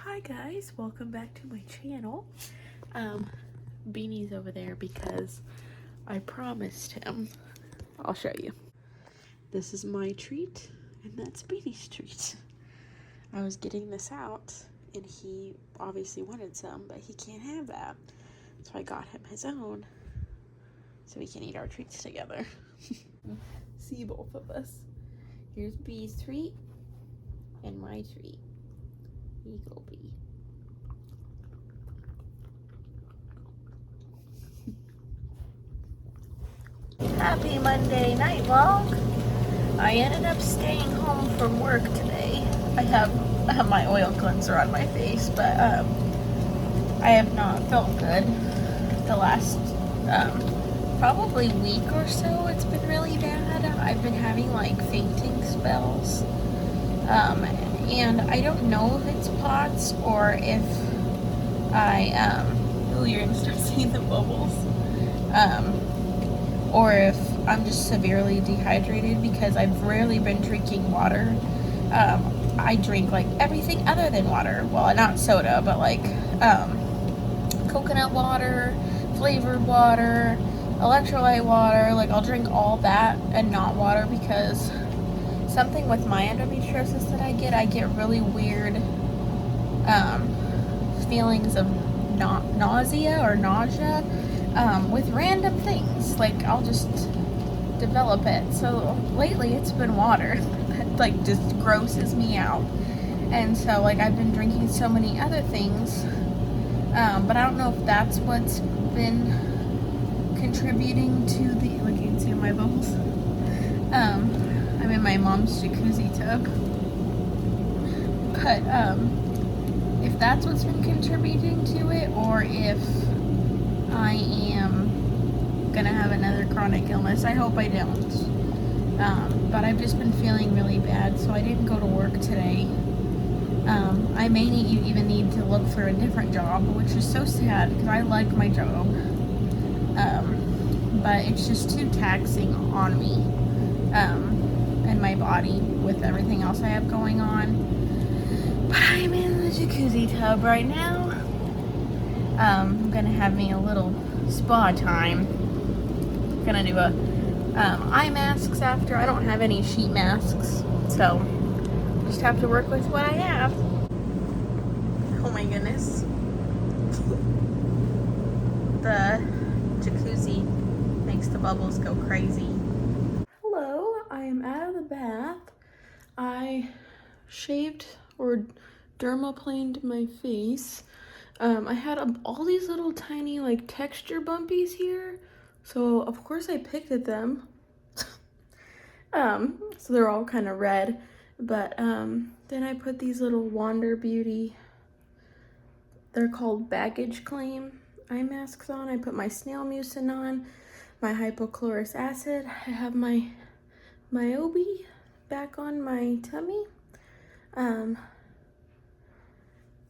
Hi guys, welcome back to my channel. Beanie's over there because I promised him. I'll show you. This is my treat and that's Beanie's treat. I was getting this out and he obviously wanted some, but he can't have that. So I got him his own so we can eat our treats together. See both of us. Here's Bee's treat and my treat. Here you go, Bee. Happy Monday night vlog. I ended up staying home from work today. I have my oil cleanser on my face, but I have not felt good the last probably week or so. It's been really bad. I've been having like fainting spells. And I don't know if it's POTS or if oh, you're gonna start seeing the bubbles. Or if I'm just severely dehydrated because I've rarely been drinking water. I drink like everything other than water. Well, not soda, but like coconut water, flavored water, electrolyte water. Like I'll drink all that and not water because something with my endometriosis that I get really weird feelings of nausea or nausea with random things. Like I'll just develop it. So lately it's been water that like just grosses me out. And so like I've been drinking so many other things, but I don't know if that's what's been contributing to the, like you can see my bubbles. I'm in my mom's jacuzzi tub. But if that's what's been contributing to it, or if I am gonna have another chronic illness, I hope I don't. But I've just been feeling really bad, so I didn't go to work today. I may even need to look for a different job, which is so sad because I like my job. But it's just too taxing on me and my body with everything else I have going on. But I'm in the jacuzzi tub right now. I'm gonna have me a little spa time. Gonna do eye masks after. I don't have any sheet masks, so just have to work with what I have. Oh my goodness. The jacuzzi makes the bubbles go crazy. Hello, I am out of the bath. I shaved or dermaplaned my face. I had all these little tiny like texture bumpies here, so of course I picked at them. So they're all kind of red, but then I put these little Wander Beauty, they're called baggage claim eye masks on. I put my snail mucin on, my hypochlorous acid. I have my Obi back on my tummy.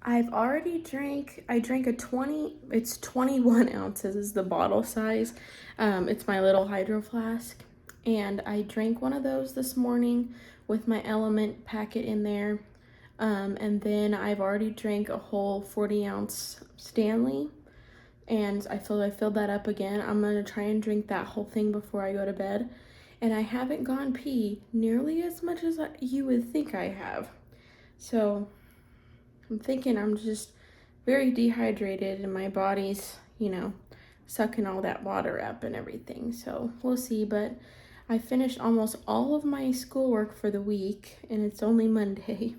I've already drank, I drank it's 21 ounces is the bottle size. It's my little hydro flask. And I drank one of those this morning with my Element packet in there. And then I've already drank a whole 40-ounce Stanley. And I filled that up again. I'm gonna try and drink that whole thing before I go to bed. And I haven't gone pee nearly as much as you would think I have. So I'm thinking I'm just very dehydrated and my body's, you know, sucking all that water up and everything. So we'll see, but I finished almost all of my schoolwork for the week and it's only Monday.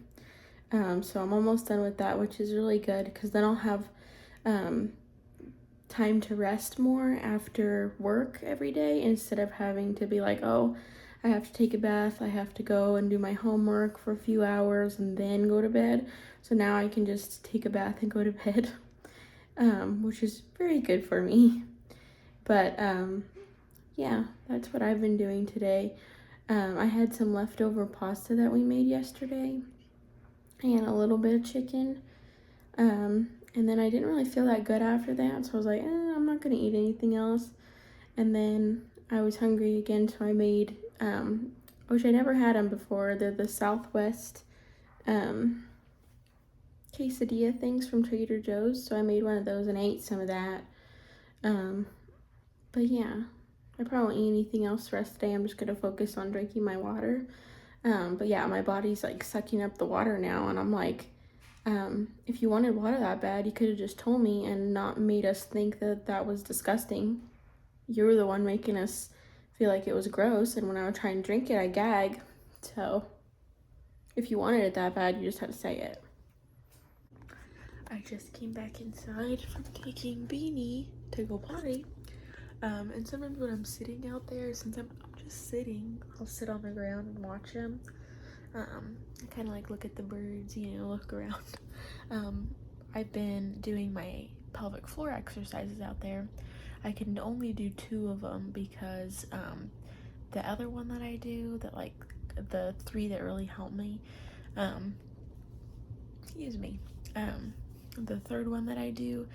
So I'm almost done with that, which is really good because then I'll have time to rest more after work every day instead of having to be like, oh, I have to take a bath, I have to go and do my homework for a few hours and then go to bed. So now I can just take a bath and go to bed, which is very good for me. But yeah, that's what I've been doing today. I had some leftover pasta that we made yesterday and a little bit of chicken. And then I didn't really feel that good after that, so I was like, I'm not gonna eat anything else. And then I was hungry again, so I made, which I never had them before. They're the Southwest quesadilla things from Trader Joe's, so I made one of those and I ate some of that. But yeah, I probably won't eat anything else the rest of the day. I'm just gonna focus on drinking my water. But yeah, my body's like sucking up the water now, and I'm like, if you wanted water that bad, you could have just told me and not made us think that that was disgusting. You were the one making us feel like it was gross, and when I would try and drink it, I gag. So if you wanted it that bad, you just had to say it. I just came back inside from taking Beanie to go potty. And sometimes when I'm sitting out there, since I'm just sitting, I'll sit on the ground and watch him. I kind of like look at the birds, you know, look around. I've been doing my pelvic floor exercises out there. I can only do 2 of them because the other one that I do, that like the 3 that really help me, excuse me, the third one that I do,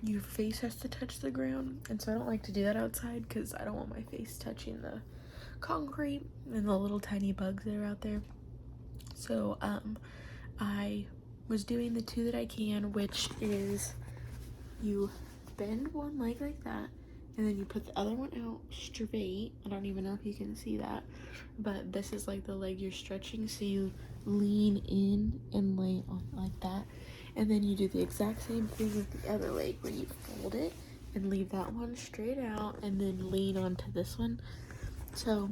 your face has to touch the ground, and so I don't like to do that outside because I don't want my face touching the concrete and the little tiny bugs that are out there. So I was doing the 2 that I can, which is you bend one leg like that, and then you put the other one out straight. I don't even know if you can see that, but this is like the leg you're stretching, so you lean in and lay on like that. And then you do the exact same thing with the other leg, where you fold it and leave that one straight out and then lean onto this one. So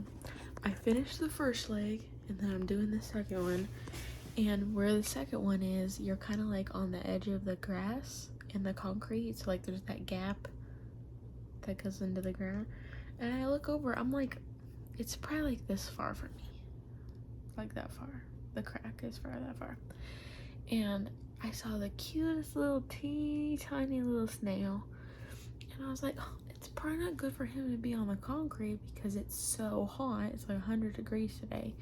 I finished the first leg, and then I'm doing the second one. And where the second one is, you're kind of like on the edge of the grass and the concrete. So like there's that gap that goes into the ground. And I look over, I'm like, it's probably like this far from me. Like that far. The crack is that far. And I saw the cutest little teeny tiny little snail, and I was like, oh, it's probably not good for him to be on the concrete because it's so hot. It's like 100 degrees today.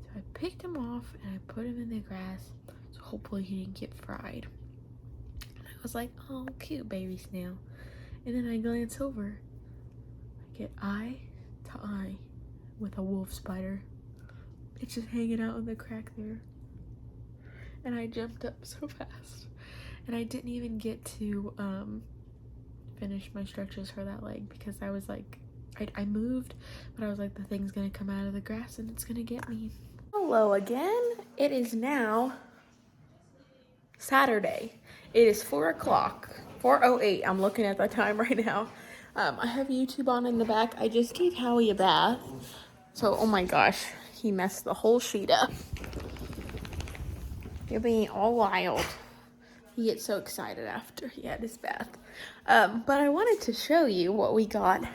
So I picked him off and I put him in the grass, so hopefully he didn't get fried. And I was like, oh, cute baby snail. And then I glance over, I get eye to eye with a wolf spider. It's just hanging out in the crack there. And I jumped up so fast, and I didn't even get to finish my stretches for that leg because I was like, I moved, but I was like, the thing's gonna come out of the grass and it's gonna get me. Hello again. It is now Saturday. It is 4 o'clock, 4:08. I'm looking at the time right now. I have YouTube on in the back. I just gave Howie a bath. So, oh my gosh, he messed the whole sheet up. You're being all wild. He gets so excited after he had his bath. But I wanted to show you what we got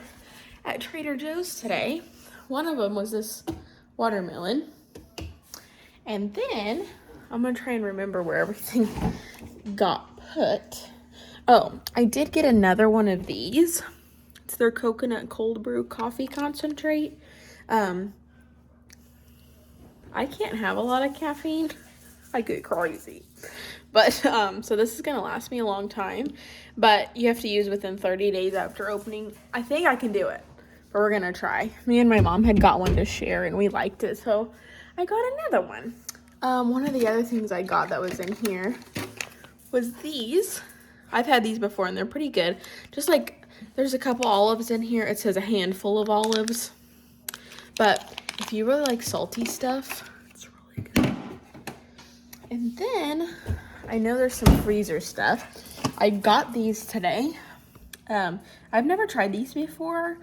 at Trader Joe's today. One of them was this watermelon. And then, I'm going to try and remember where everything got put. Oh, I did get another one of these. It's their coconut cold brew coffee concentrate. I can't have a lot of caffeine. I get crazy. But, so this is going to last me a long time. But you have to use within 30 days after opening. I think I can do it. But we're going to try. Me and my mom had got one to share, and we liked it. So, I got another one. One of the other things I got that was in here was these. I've had these before, and they're pretty good. Just like, there's a couple olives in here. It says a handful of olives. But if you really like salty stuff, it's really good. And then, I know there's some freezer stuff. I got these today. I've never tried these before.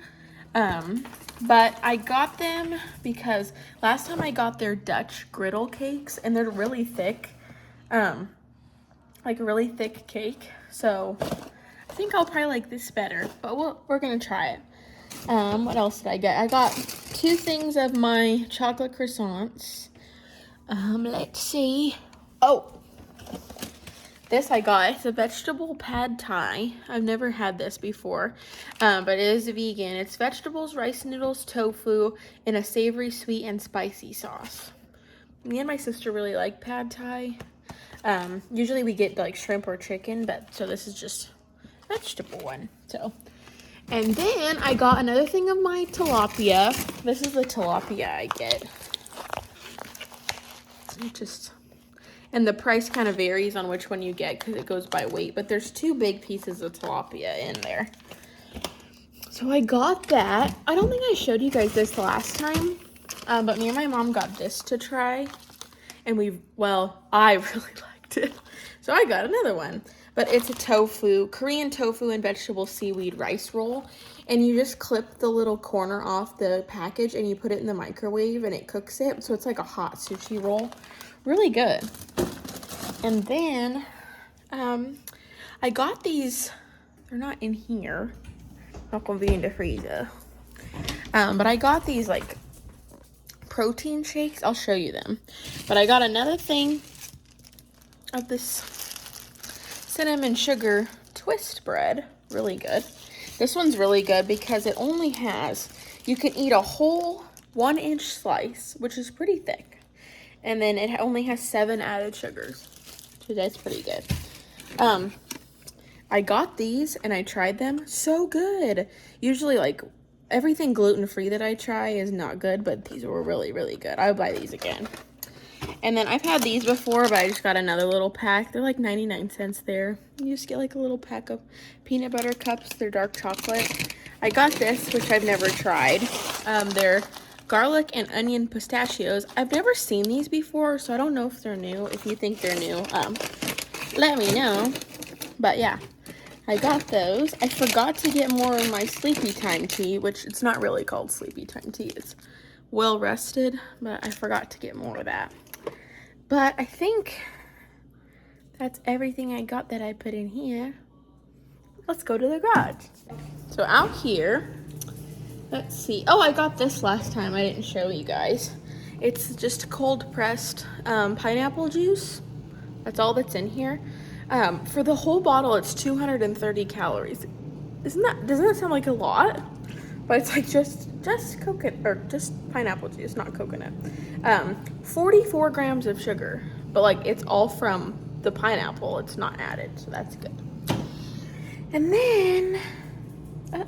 But I got them because last time I got their Dutch griddle cakes, and they're really thick. Like a really thick cake. So, I think I'll probably like this better. But we're going to try it. What else did I get? I got 2 things of my chocolate croissants. Let's see. Oh, this I got. It's a vegetable pad thai. I've never had this before, but it is vegan. It's vegetables, rice noodles, tofu, and a savory, sweet, and spicy sauce. Me and my sister really like pad thai. Usually we get like shrimp or chicken, but so this is just vegetable one. So, and then I got another thing of my tilapia. This is the tilapia I get. And the price kind of varies on which one you get because it goes by weight. But there's 2 big pieces of tilapia in there. So I got that. I don't think I showed you guys this last time. But me and my mom got this to try. And I really liked it. So I got another one. But it's a Korean tofu and vegetable seaweed rice roll. And you just clip the little corner off the package and you put it in the microwave and it cooks it. So it's like a hot sushi roll. Really good. And then I got these. They're not in here. Not gonna be in the freezer. But I got these like protein shakes. I'll show you them. But I got another thing of this cinnamon sugar twist bread. Really good. This one's really good because it only has, you can eat a whole 1-inch slice, which is pretty thick. And then it only has 7 added sugars. So that's pretty good. I got these and I tried them. So good. Usually like everything gluten-free that I try is not good, but these were really, really good. I would buy these again. And then I've had these before, but I just got another little pack. They're like 99 cents there. You just get like a little pack of peanut butter cups. They're dark chocolate. I got this, which I've never tried. They're garlic and onion pistachios. I've never seen these before, so I don't know if they're new. If you think they're new, let me know. But yeah, I got those. I forgot to get more of my sleepy time tea, which it's not really called sleepy time tea. It's well rested, but I forgot to get more of that. But I think that's everything I got that I put in here. Let's go to the garage. So out here, let's see. Oh, I got this last time. I didn't show you guys. It's just cold pressed pineapple juice. That's all that's in here. For the whole bottle, it's 230 calories. Doesn't that sound like a lot? But it's like just coconut, or just pineapple juice, not coconut. 44 grams of sugar, but like it's all from the pineapple. It's not added, so that's good. And then, I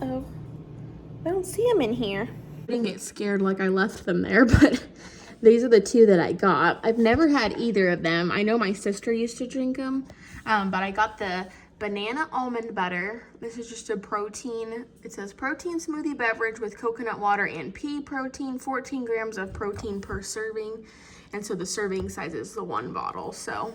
don't see them in here. I didn't get scared like I left them there, but these are the 2 that I got. I've never had either of them. I know my sister used to drink them, but I got the banana almond butter. This is just a protein. It says protein smoothie beverage with coconut water and pea protein, 14 grams of protein per serving. And so the serving size is the 1 bottle. So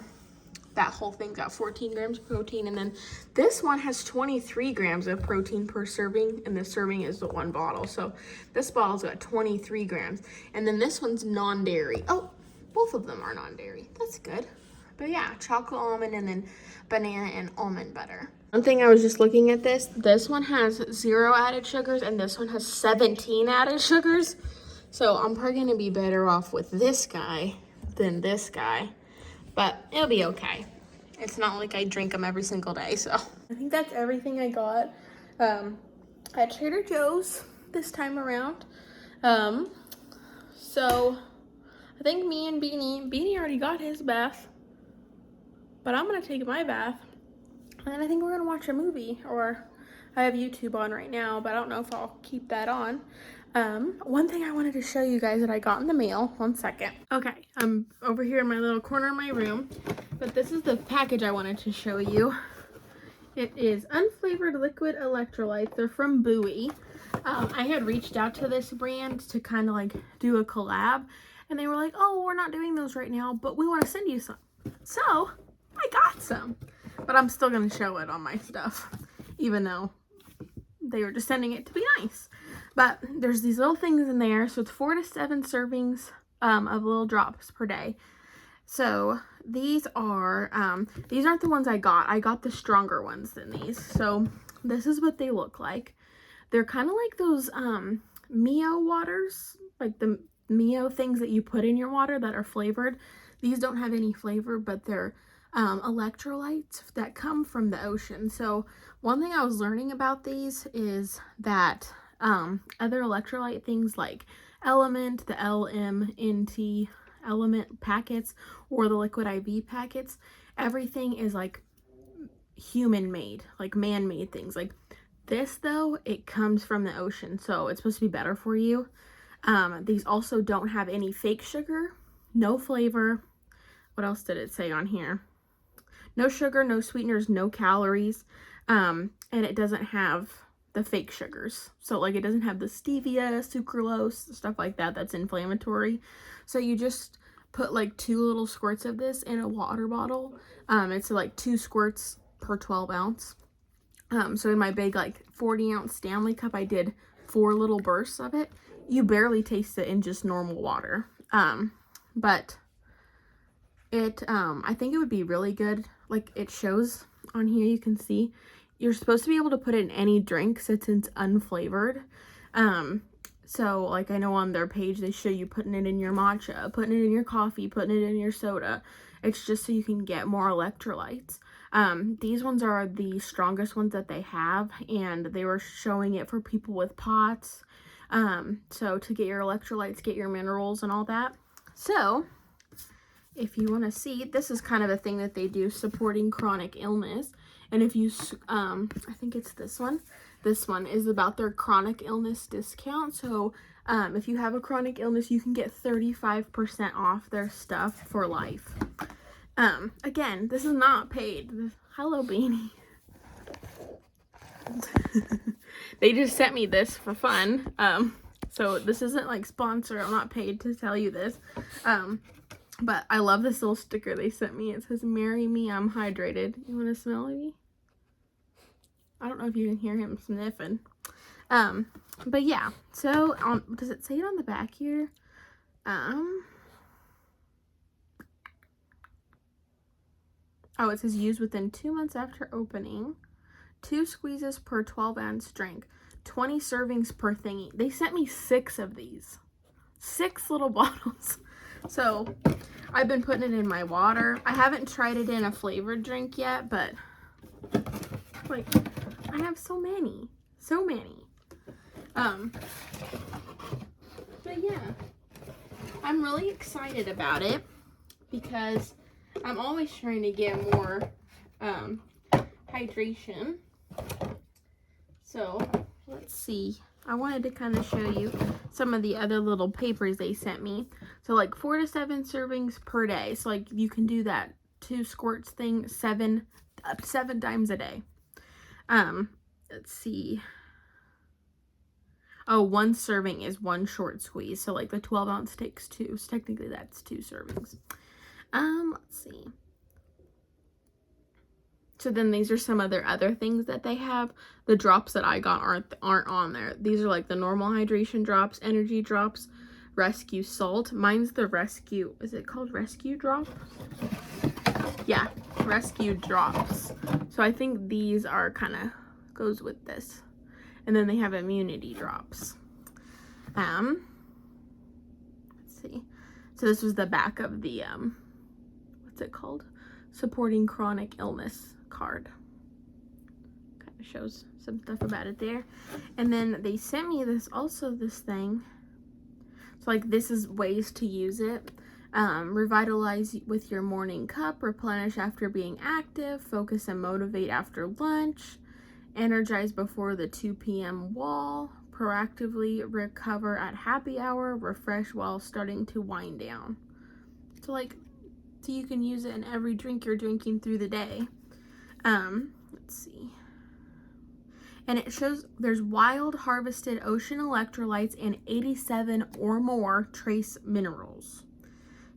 that whole thing got 14 grams of protein. And then this one has 23 grams of protein per serving, and the serving is the 1 bottle. So this bottle's got 23 grams. And then this one's non-dairy. Oh, both of them are non-dairy. That's good. But yeah, chocolate almond and then banana and almond butter. One thing I was just looking at this one has 0 added sugars and this one has 17 added sugars. So I'm probably gonna be better off with this guy than this guy, but it'll be okay. It's not like I drink them every single day, so. I think that's everything I got at Trader Joe's this time around. So I think me and Beanie already got his bath. But I'm gonna take my bath, and then I think we're gonna watch a movie, or I have YouTube on right now, but I don't know if I'll keep that on. One thing I wanted to show you guys that I got in the mail, 1 second. Okay, I'm over here in my little corner of my room, but this is the package I wanted to show you. It is unflavored liquid electrolytes. They're from BUOY. I had reached out to this brand to kind of like do a collab, and they were like, oh, we're not doing those right now, but we want to send you some. So I got some, but I'm still going to show it on my stuff, even though they were just sending it to be nice. But there's these little things in there. So it's 4 to 7 servings of little drops per day. So these aren't the ones I got. I got the stronger ones than these. So this is what they look like. They're kind of like those Mio waters, like the Mio things that you put in your water that are flavored. These don't have any flavor, but they're electrolytes that come from the ocean. So one thing I was learning about these is that other electrolyte things like Element, the LMNT Element packets, or the Liquid IV packets, everything is like human made, like man-made things. Like this though, it comes from the ocean, so it's supposed to be better for you. These also don't have any fake sugar, no flavor, what else did it say on here? No sugar, no sweeteners, no calories. And it doesn't have the fake sugars. So like it doesn't have the stevia, sucralose, stuff like that that's inflammatory. So you just put like 2 little squirts of this in a water bottle. It's like 2 squirts per 12 ounce. So in my big like 40-ounce Stanley cup, I did 4 little bursts of it. You barely taste it in just normal water. But it, I think it would be really good. Like it shows on here, you can see you're supposed to be able to put it in any drink since it's unflavored. So like I know on their page they show you putting it in your matcha, putting it in your coffee, putting it in your soda. It's just so you can get more electrolytes. These ones are the strongest ones that they have, and they were showing it for people with POTS. So to get your electrolytes, get your minerals and all that. So if you want to see, this is kind of a thing that they do, supporting chronic illness. And if you, I think it's this one. This one is about their chronic illness discount. So if you have a chronic illness, you can get 35% off their stuff for life. Again, this is not paid. Hello, Beanie. They just sent me this for fun. So this isn't like sponsored. I'm not paid to tell you this. But I love this little sticker they sent me. It says, "Marry me, I'm hydrated." You want to smell it? I don't know if you can hear him sniffing. But yeah. So, does it say it on the back here? Oh, it says used within 2 months after opening. 2 squeezes per 12-ounce drink. 20 servings per thingy. They sent me 6 of these. 6 little bottles. So, I've been putting it in my water. I haven't tried it in a flavored drink yet, but like, I have so many. So many. But yeah, I'm really excited about it because I'm always trying to get more hydration. So, let's see. I wanted to kind of show you some of the other little papers they sent me. So like 4 to 7 servings per day. So like you can do that 2 squirts thing 7 times a day. Let's see. Oh, 1 serving is 1 short squeeze. So like the 12-ounce takes 2. So technically that's 2 servings. Let's see. So then these are some of their other things that they have. The drops that I got aren't on there. These are like the normal hydration drops, energy drops, rescue salt. Mine's the rescue. Is it called rescue drop? Yeah, rescue drops. So I think these are kind of goes with this. And then they have immunity drops. Let's see. So this was the back of the what's it called? Supporting chronic illness card. Kind of shows some stuff about it there. And then they sent me this thing. So like this is ways to use it. Revitalize with your morning cup, replenish after being active, focus and motivate after lunch, energize before the 2 p.m. wall, proactively recover at happy hour, refresh while starting to wind down. So like, so you can use it in every drink you're drinking through the day. Let's see. And it shows there's wild harvested ocean electrolytes and 87 or more trace minerals.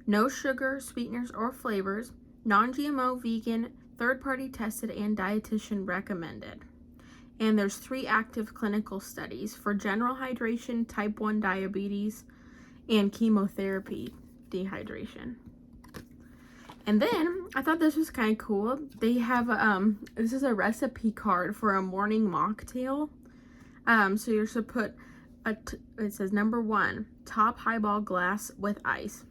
No sugar, sweeteners, or flavors. Non-GMO, vegan, third-party tested, and dietitian recommended. And there's 3 active clinical studies for general hydration, type 1 diabetes, and chemotherapy dehydration. And then I thought this was kind of cool. They have this is a recipe card for a morning mocktail. So you're supposed to put it says number 1, top highball glass with ice.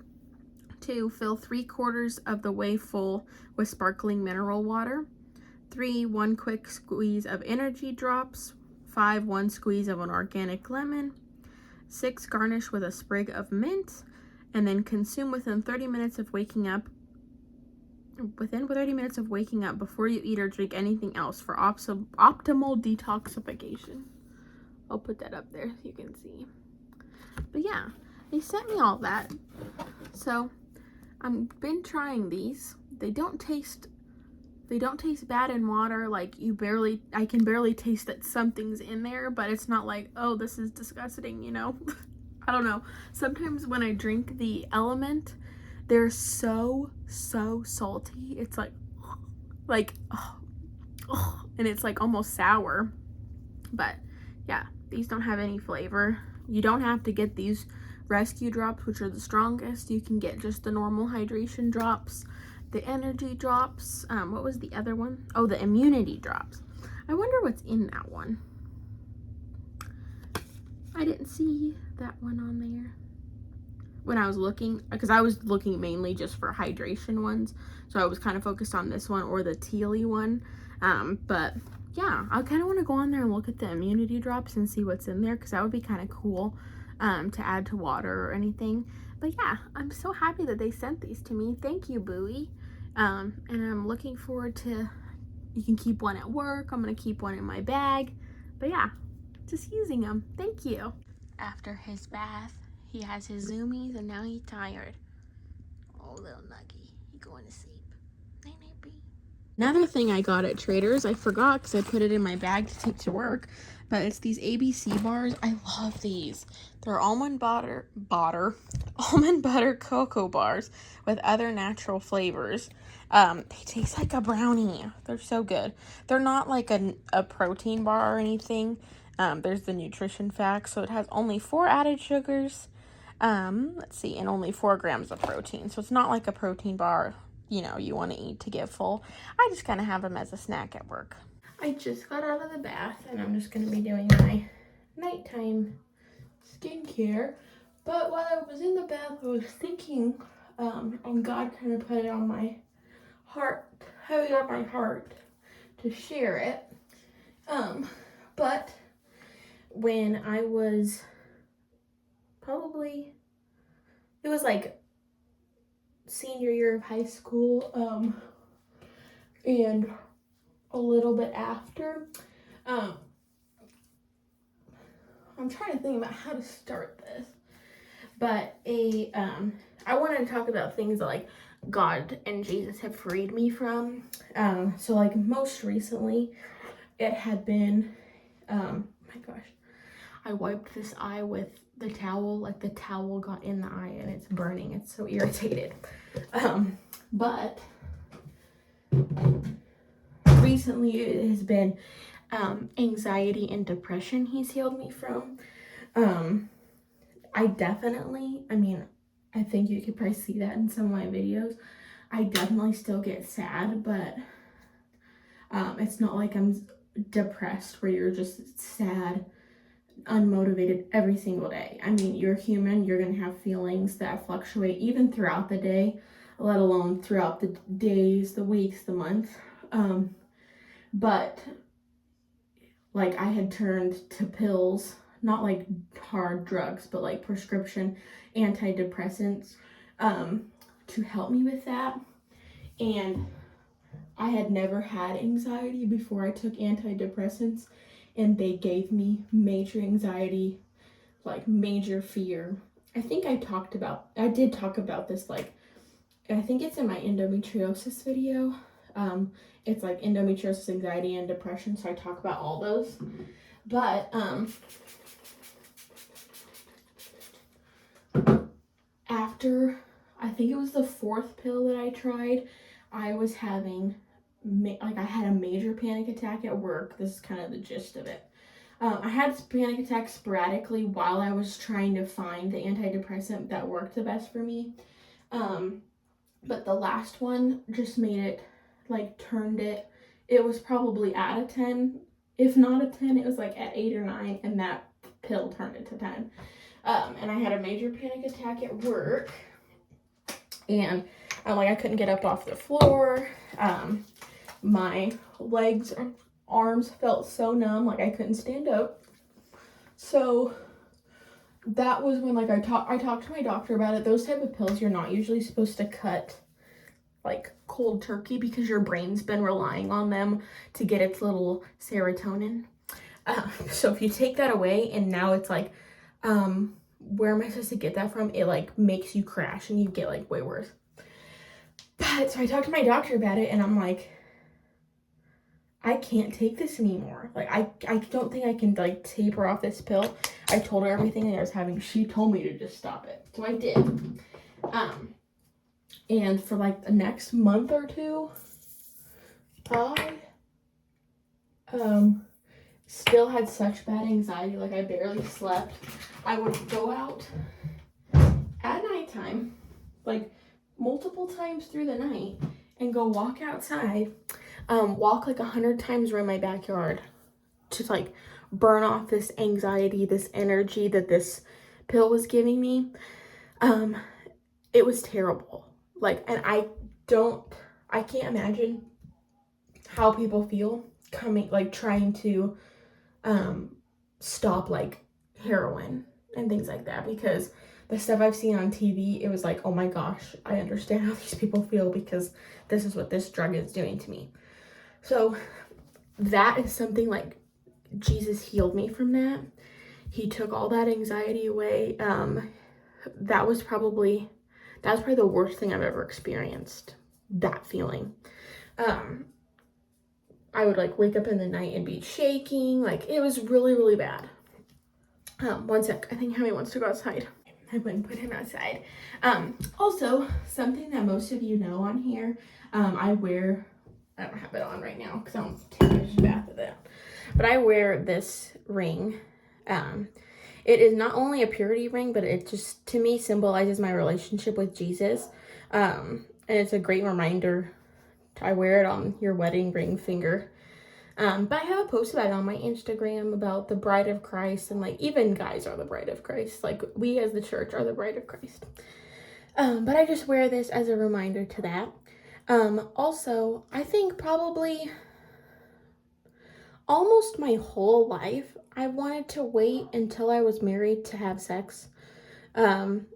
2, fill 3/4 of the way full with sparkling mineral water. 3, 1 quick squeeze of energy drops. 5, 1 squeeze of an organic lemon. 6, garnish with a sprig of mint. And then consume within 30 minutes of waking up. Within 30 minutes of waking up before you eat or drink anything else for optimal detoxification. I'll put that up there so you can see. But yeah, they sent me all that. So I've been trying these. They don't taste bad in water. Like I can barely taste that something's in there, but it's not like, oh, this is disgusting, you know? I don't know. Sometimes when I drink the Element, they're so salty. It's like, and it's like almost sour. But yeah, these don't have any flavor. You don't have to get these rescue drops, which are the strongest. You can get just the normal hydration drops, the energy drops. What was the other one? Oh, the immunity drops. I wonder what's in that one. I didn't see that one on there when I was looking, because I was looking mainly just for hydration ones, so I was kind of focused on this one or the tealy one. But yeah, I kind of want to go on there and look at the immunity drops and see what's in there, because that would be kind of cool to add to water or anything. But yeah, I'm so happy that they sent these to me. Thank you, BUOY. And I'm looking forward to, you can keep one at work. I'm gonna keep one in my bag. But yeah, just using them. Thank you. After his bath, he has his zoomies and now he's tired. Oh, little nuggy, he going to sleep. Night night, B. Another thing I got at Trader's, I forgot because I put it in my bag to take to work, but it's these ABC bars. I love these. They're almond butter cocoa bars with other natural flavors. They taste like a brownie. They're so good. They're not like a protein bar or anything. There's the nutrition facts, so it has only 4 added sugars. Let's see, and only 4 grams of protein. So it's not like a protein bar, you know, you want to eat to get full. I just kind of have them as a snack at work. I just got out of the bath and I'm just going to be doing my nighttime skincare. But while I was in the bath, I was thinking, and God kind of put it on my heart, heavy on my heart to share it. But when I was it was like senior year of high school, and a little bit after, I'm trying to think about how to start this, but I wanted to talk about things that like God and Jesus have freed me from. So like most recently, it had been, my gosh, I wiped this eye with the towel, like the towel got in the eye and it's burning. It's so irritated. But recently it has been anxiety and depression he's healed me from. I think you could probably see that in some of my videos. I definitely still get sad, but it's not like I'm depressed where you're just sad, unmotivated every single day. I mean, you're human. You're going to have feelings that fluctuate even throughout the day, let alone throughout the days, the weeks, the months. But like I had turned to pills, not like hard drugs, but like prescription antidepressants to help me with that. And I had never had anxiety before I took antidepressants, and they gave me major anxiety, like major fear. I think I did talk about this, like, I think it's in my endometriosis video. It's like endometriosis, anxiety, and depression, so I talk about all those. But after, I think it was the 4th pill that I tried, I was having, I had a major panic attack at work. This is kind of the gist of it. I had panic attacks sporadically while I was trying to find the antidepressant that worked the best for me. But the last one just made it, like, turned it. It was probably at a 10. If not a 10, it was like at 8 or 9, and that pill turned it to 10. And I had a major panic attack at work, and I couldn't get up off the floor. My legs and arms felt so numb, like I couldn't stand up. So that was when I talked to my doctor about it. Those type of pills you're not usually supposed to cut like cold turkey, because your brain's been relying on them to get its little serotonin. So if you take that away, and now it's like, where am I supposed to get that from? It like makes you crash and you get like way worse. But so I talked to my doctor about it, and I'm like, I can't take this anymore. Like, I don't think I can, like, taper off this pill. I told her everything that I was having. She told me to just stop it. So I did. And for, like, the next month or two, I, still had such bad anxiety. Like, I barely slept. I would go out at nighttime, like, multiple times through the night, and go walk outside, walk like 100 times around my backyard to, like, burn off this anxiety, this energy that this pill was giving me. It was terrible. Like, and I can't imagine how people feel trying to stop, like, heroin and things like that, because the stuff I've seen on TV, it was like, oh my gosh, I understand how these people feel, because this is what this drug is doing to me. So that is something, like, Jesus healed me from that. He took all that anxiety away. That was probably the worst thing I've ever experienced, that feeling. I would, like, wake up in the night and be shaking. Like, it was really, really bad. One sec. I think Hammy wants to go outside. I wouldn't put him outside. Also, something that most of you know on here, I don't have it on right now because I don't take a bath of it. But I wear this ring. It is not only a purity ring, but it just, to me, symbolizes my relationship with Jesus. And it's a great reminder. I wear it on your wedding ring finger. But I have a post about it on my Instagram about the bride of Christ, and, like, even guys are the bride of Christ. Like, we as the church are the bride of Christ. But I just wear this as a reminder to that. Also, I think probably almost my whole life, I wanted to wait until I was married to have sex. And,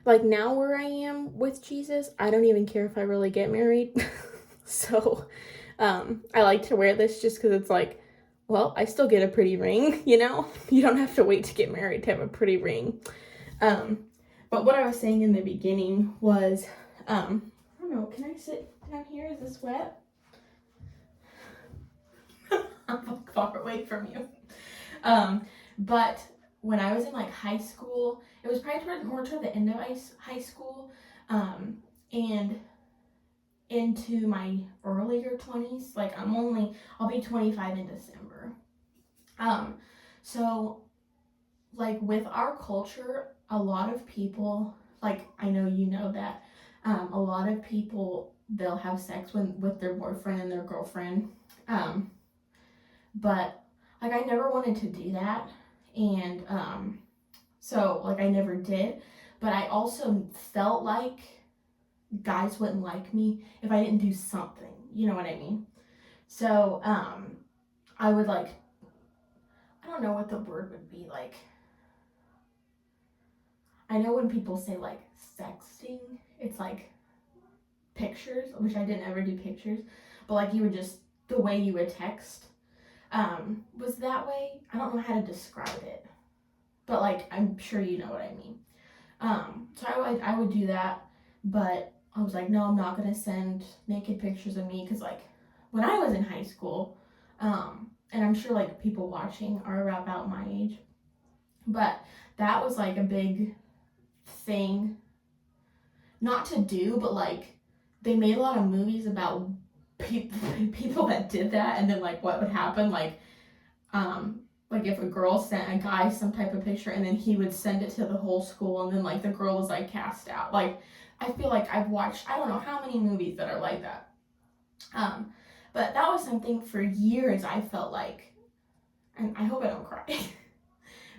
like, now where I am with Jesus, I don't even care if I really get married. So, I like to wear this just because it's like, well, I still get a pretty ring, you know? You don't have to wait to get married to have a pretty ring. But what I was saying in the beginning was, I don't know, can I sit down here? Is this wet? I'm far away from you. But when I was in, like, high school, it was probably more toward the end of high school, and into my earlier 20s. Like, I'll be 25 in December. So, like, with our culture, a lot of people, like, I know you know that, a lot of people, they'll have sex with their boyfriend and their girlfriend. But, like, I never wanted to do that. And, so, like, I never did. But I also felt like guys wouldn't like me if I didn't do something, you know what I mean? So, I would, like, I don't know what the word would be, like, I know when people say, like, sexting, it's like pictures, which I didn't ever do pictures, but, like, you would just, the way you would text, was that way. I don't know how to describe it, but, like, I'm sure you know what I mean. So I would do that, but I was like, no, I'm not gonna send naked pictures of me, because, like, when I was in high school, and I'm sure, like, people watching are about my age, but that was, like, a big thing, not to do, but, like, they made a lot of movies about people that did that, and then, like, what would happen, like if a girl sent a guy some type of picture, and then he would send it to the whole school, and then, like, the girl was, like, cast out. Like, I feel like I've watched, I don't know how many movies that are like that. But that was something for years I felt like, and I hope I don't cry,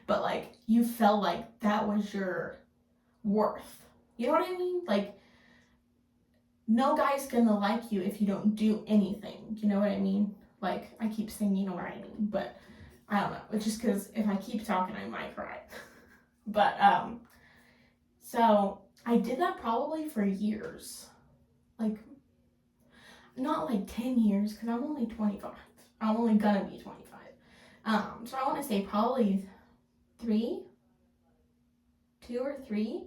but, like, you felt like that was your worth. You know what I mean? Like, no guy's gonna like you if you don't do anything. You know what I mean? Like, I keep saying, you know what I mean, but I don't know. It's just because if I keep talking, I might cry. But, so I did that probably for years. Like, not like 10 years, because I'm only 25. I'm only gonna be 25. So I want to say probably 2 or 3.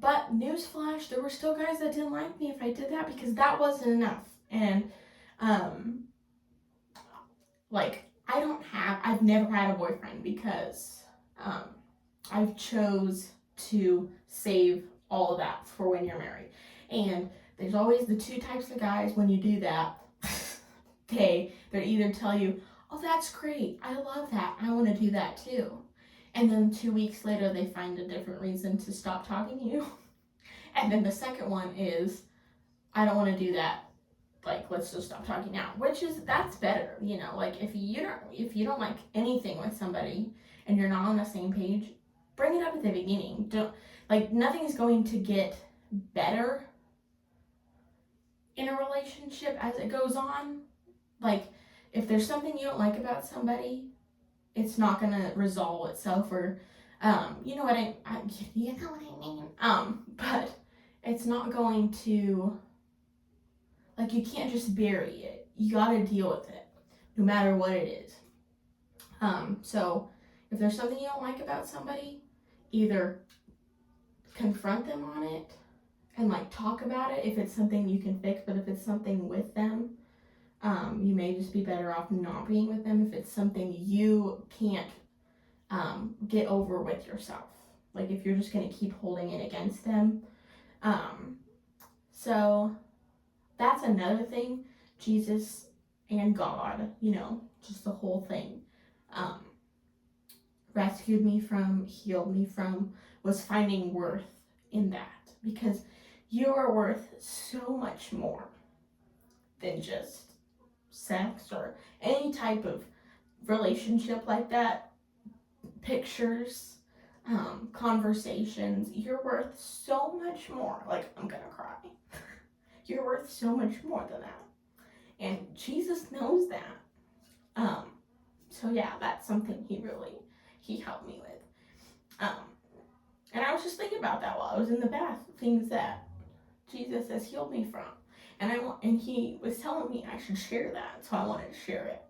But newsflash, there were still guys that didn't like me if I did that because that wasn't enough. And like I've never had a boyfriend because I've chose to save all of that for when you're married. And there's always the two types of guys when you do that. They either tell you, oh, that's great, I love that, I want to do that too. And then 2 weeks later, they find a different reason to stop talking to you. And then the second one is, I don't want to do that. Like, let's just stop talking now. That's better, you know. Like, if you don't like anything with somebody and you're not on the same page, bring it up at the beginning. Nothing's going to get better in a relationship as it goes on. Like, if there's something you don't like about somebody, it's not gonna resolve itself, or you know what I mean. But it's not going to, like, you can't just bury it. You gotta deal with it, no matter what it is. So if there's something you don't like about somebody, either confront them on it and like talk about it if it's something you can fix. But if it's something with them, you may just be better off not being with them if it's something you can't get over with yourself. Like, if you're just going to keep holding it against them. So that's another thing. Jesus and God, you know, just the whole thing, rescued me from, healed me from, was finding worth in that. Because you are worth so much more than just sex or any type of relationship like that. Pictures, conversations. You're worth so much more. Like, I'm gonna cry. You're worth so much more than that. And Jesus knows that. So yeah, that's something he helped me with. And I was just thinking about that while I was in the bath, things that Jesus has healed me from. And he was telling me I should share that, so I wanted to share it.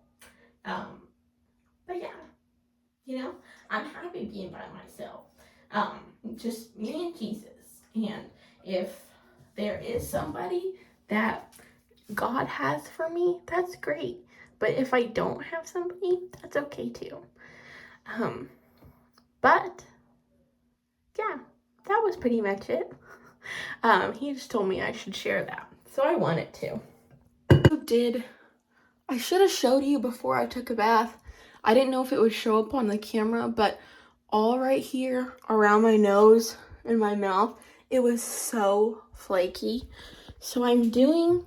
But yeah, you know, I'm happy being by myself. Just me and Jesus. And if there is somebody that God has for me, that's great. But if I don't have somebody, that's okay too. But yeah, that was pretty much it. He just told me I should share that, so I wanted to. I should have showed you before I took a bath. I didn't know if it would show up on the camera, but all right here around my nose and my mouth, it was so flaky. So I'm doing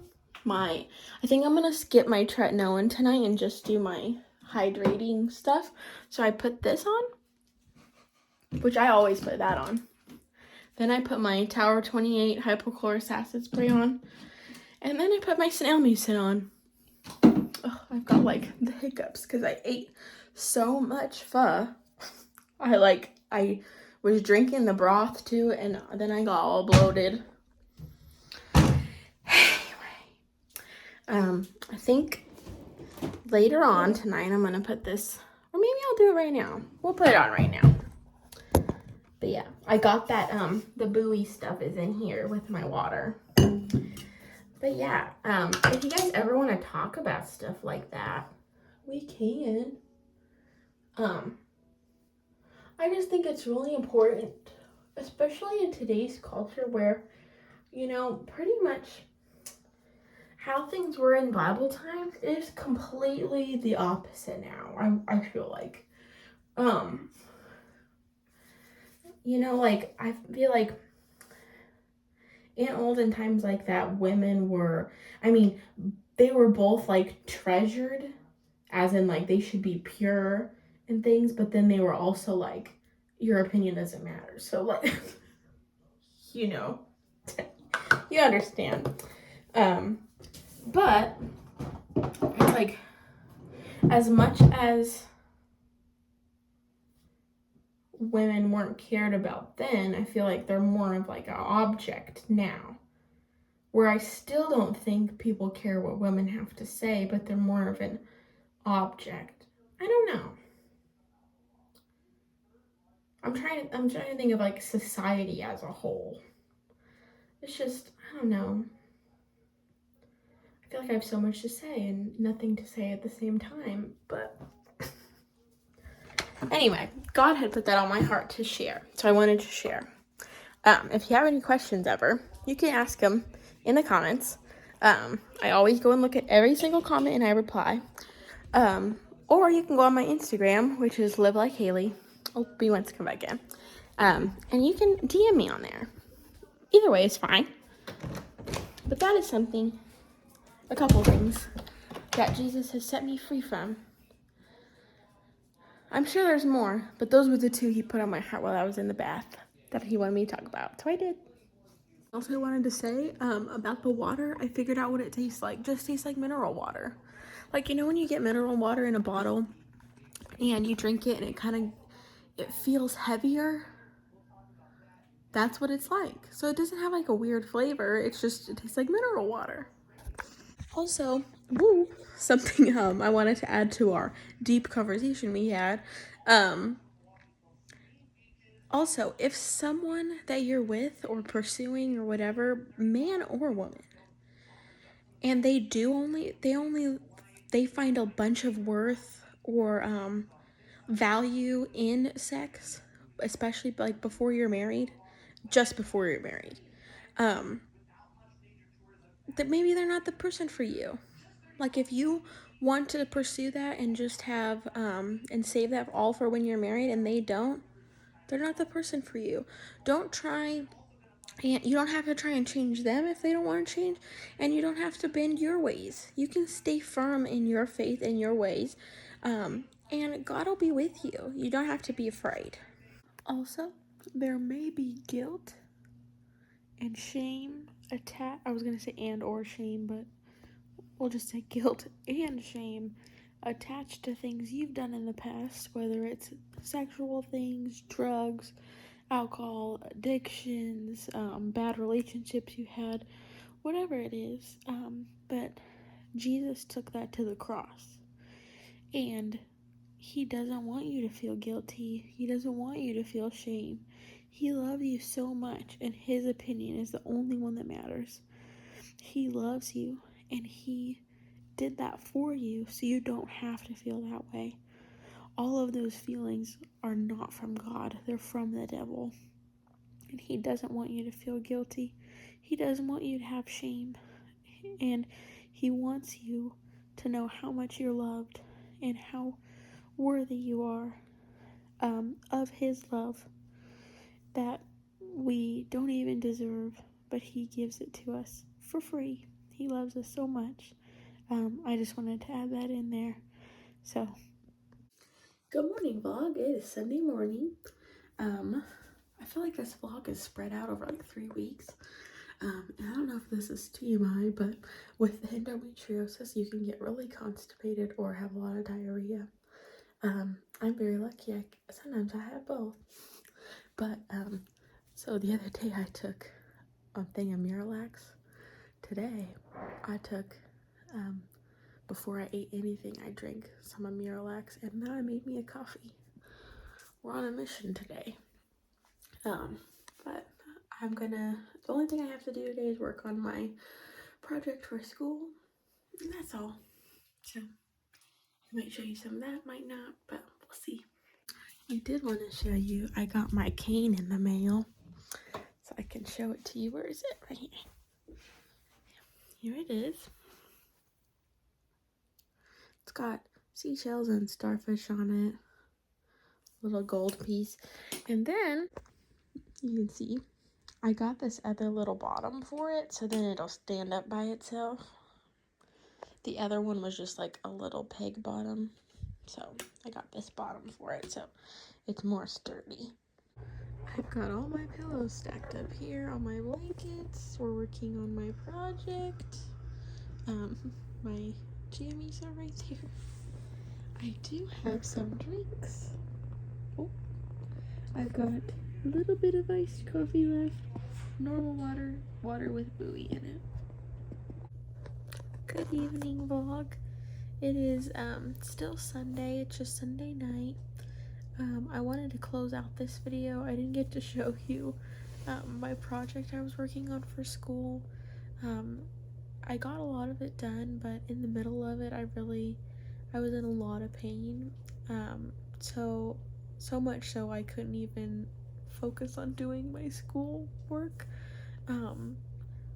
I think I'm gonna skip my tretinoin tonight and just do my hydrating stuff. So I put this on, which I always put that on. Then I put my Tower 28 hypochlorous acid spray on. And then I put my snail mucin on. Oh, I've got like the hiccups because I ate so much pho. I was drinking the broth too, and then I got all bloated. Anyway, I think later on tonight I'm gonna put this, or maybe I'll do it right now. We'll put it on right now. But yeah, I got that, the BUOY stuff is in here with my water. But yeah, if you guys ever want to talk about stuff like that, we can. I just think it's really important, especially in today's culture where, you know, pretty much how things were in Bible times is completely the opposite now. I feel like, you know, like, I feel like in olden times like that, women were, they were both like treasured, as in like they should be pure and things, but then they were also like, your opinion doesn't matter. So like, you know, you understand. But it's like, as much as women weren't cared about then, I feel like they're more of like an object now, where I still don't think people care what women have to say, but they're more of an object. I don't know. I'm trying to think of like society as a whole. It's just, I don't know. I feel like I have so much to say and nothing to say at the same time, but anyway, God had put that on my heart to share, so I wanted to share. If you have any questions ever, you can ask them in the comments. I always go and look at every single comment and I reply. Or you can go on my Instagram, which is livelikehailey. Oh, B wants to come back in. And you can DM me on there. Either way is fine. But that is something, a couple things that Jesus has set me free from. I'm sure there's more, but those were the two he put on my heart while I was in the bath that he wanted me to talk about. So I did. Also wanted to say about the water, I figured out what it tastes like. Just tastes like mineral water. Like, you know when you get mineral water in a bottle and you drink it and it feels heavier? That's what it's like. So it doesn't have like a weird flavor. It tastes like mineral water. Also, something I wanted to add to our deep conversation we had. Also, if someone that you're with or pursuing or whatever, man or woman, and they find a bunch of worth or value in sex, especially like before you're married, just before you're married, that maybe they're not the person for you. Like if you want to pursue that and just have and save that all for when you're married and they don't, they're not the person for you. Don't try. And you don't have to try and change them if they don't want to change. And you don't have to bend your ways. You can stay firm in your faith and your ways. And God will be with you. You don't have to be afraid. Also, there may be guilt and shame attached. I was going to say and or shame, but we'll just say guilt and shame attached to things you've done in the past, whether it's sexual things, drugs, alcohol, addictions, bad relationships you had, whatever it is. But Jesus took that to the cross. And he doesn't want you to feel guilty. He doesn't want you to feel shame. He loves you so much, and his opinion is the only one that matters. He loves you, and he did that for you so you don't have to feel that way. All of those feelings are not from God. They're from the devil. And he doesn't want you to feel guilty. He doesn't want you to have shame. And he wants you to know how much you're loved and how worthy you are of his love that we don't even deserve, but he gives it to us for free. He loves us so much. I just wanted to add that in there. So, good morning, vlog. It is Sunday morning. I feel like this vlog is spread out over like 3 weeks. And I don't know if this is TMI, but with the endometriosis, you can get really constipated or have a lot of diarrhea. I'm very lucky. Sometimes I have both. But, so the other day I took a thing of Miralax. Today, I took, before I ate anything, I drank some of Miralax, and now I made me a coffee. We're on a mission today. But the only thing I have to do today is work on my project for school, and that's all. So, I might show you some of that, might not, but we'll see. I did want to show you, I got my cane in the mail, so I can show it to you. Where is it? Right here. Here it is. It's got seashells and starfish on it. Little gold piece. And then, you can see, I got this other little bottom for it, so then it'll stand up by itself. The other one was just like a little peg bottom, so I got this bottom for it, so it's more sturdy. I've got all my pillows stacked up here, all my blankets. We're working on my project. My jammies are right there. I do have some drinks. Oh, I've got a little bit of iced coffee left. Normal water with buoy in it. Good evening, vlog. It is still Sunday. It's just Sunday night. I wanted to close out this video. I didn't get to show you my project I was working on for school. I got a lot of it done, but in the middle of it, I was in a lot of pain. So much so I couldn't even focus on doing my school work,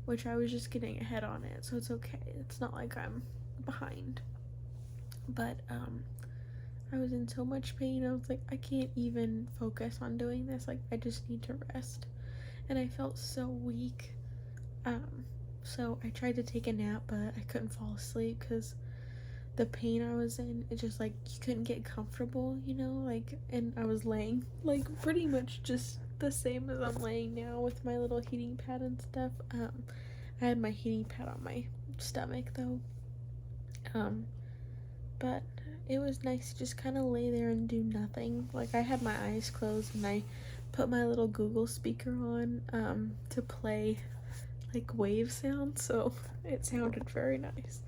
which I was just getting ahead on it, so it's okay. It's not like I'm behind. But I was in so much pain. I was like, I can't even focus on doing this. Like, I just need to rest. And I felt so weak. So I tried to take a nap, but I couldn't fall asleep because the pain I was in, it just like you couldn't get comfortable, you know, like, and I was laying like pretty much just the same as I'm laying now with my little heating pad and stuff. I had my heating pad on my stomach though. But it was nice to just kind of lay there and do nothing. Like, I had my eyes closed and I put my little Google speaker on to play like wave sounds, so it sounded very nice.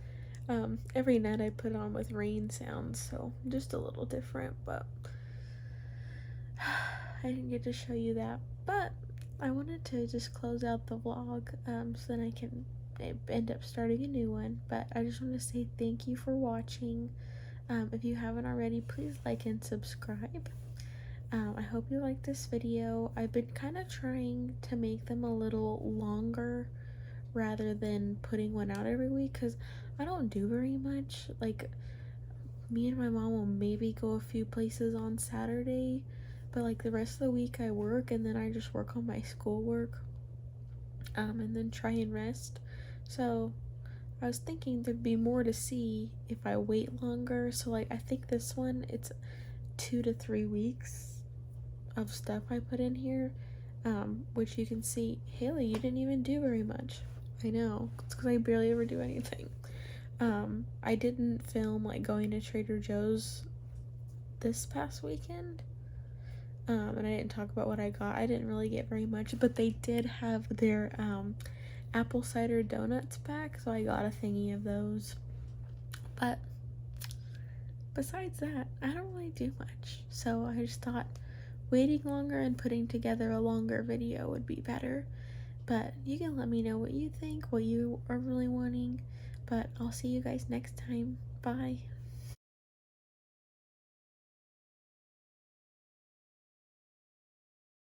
Every night I put on with rain sounds, so just a little different, but I didn't get to show you that. But I wanted to just close out the vlog so then I can end up starting a new one. But I just want to say thank you for watching. If you haven't already, please like and subscribe. I hope you like this video. I've been kind of trying to make them a little longer rather than putting one out every week because I don't do very much. Like, me and my mom will maybe go a few places on Saturday, but like the rest of the week I work, and then I just work on my schoolwork, and then try and rest. So I was thinking there'd be more to see if I wait longer. So like, I think this one, it's 2 to 3 weeks of stuff I put in here, which you can see. Haley, you didn't even do very much. I know, it's because I barely ever do anything. I didn't film like going to Trader Joe's this past weekend, and I didn't talk about what I got. I didn't really get very much, but they did have their apple cider donuts back, so I got a thingy of those. But besides that, I don't really do much, so I just thought waiting longer and putting together a longer video would be better. But you can let me know what you think, what you are really wanting. But I'll see you guys next time. Bye.